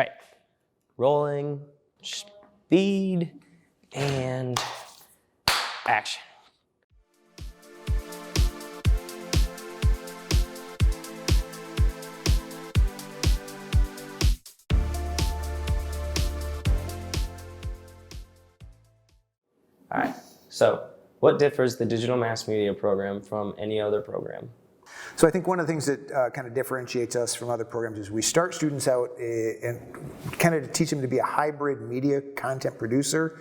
Right. Rolling, speed, and action. All right, so what differs the digital mass media program from any other program? So I think one of the things that kind of differentiates us from other programs is we start students out and kind of teach them to be a hybrid media content producer.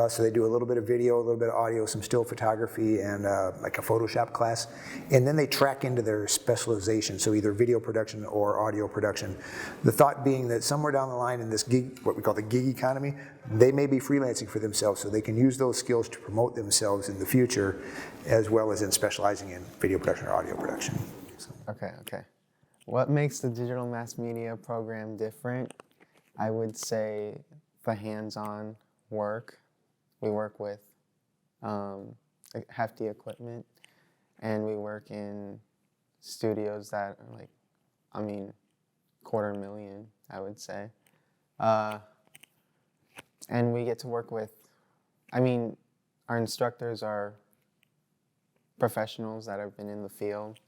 So they do a little bit of video, a little bit of audio, some still photography, and like a Photoshop class. And then they track into their specialization, so either video production or audio production. The thought being that somewhere down the line in this gig, what we call the gig economy, they may be freelancing for themselves, so they can use those skills to promote themselves in the future, as well as in specializing in video production or audio production. So. Okay. What makes the digital mass media program different? I would say the hands-on work. We work with hefty equipment, and we work in studios that are like, $250,000, I would say. And we get to work with, our instructors are professionals that have been in the field,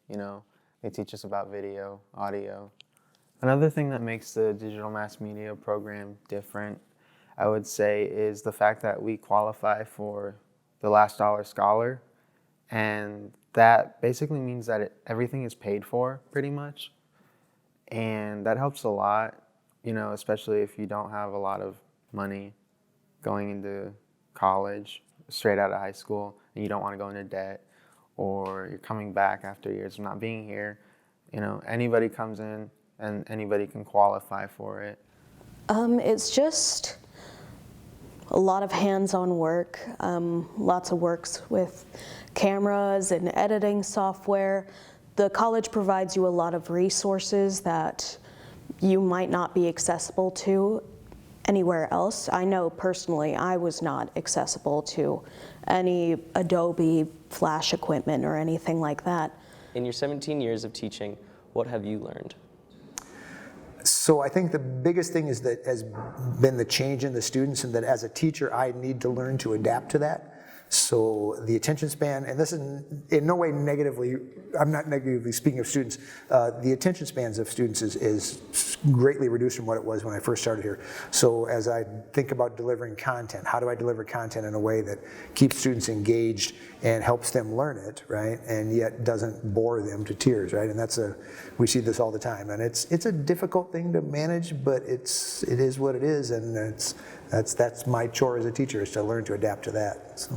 They teach us about video, audio. Another thing that makes the digital mass media program different, I would say, is the fact that we qualify for the Last Dollar Scholar, and that basically means that everything is paid for, pretty much, and that helps a lot, especially if you don't have a lot of money going into college, straight out of high school, and you don't want to go into debt, or you're coming back after years of not being here. Anybody comes in and anybody can qualify for it. It's just a lot of hands-on work, lots of works with cameras and editing software. The college provides you a lot of resources that you might not be accessible to anywhere else. I know personally I was not accessible to any Adobe Flash equipment or anything like that. In your 17 years of teaching, what have you learned? So I think the biggest thing is that has been the change in the students, and that as a teacher I need to learn to adapt to that. So the attention span, and this is in no way negatively, I'm not negatively speaking of students, the attention spans of students is greatly reduced from what it was when I first started here. So as I think about delivering content, how do I deliver content in a way that keeps students engaged and helps them learn it, right? And yet doesn't bore them to tears, right? And we see this all the time. And it's a difficult thing to manage, but it is what it is, and that's my chore as a teacher, is to learn to adapt to that. So.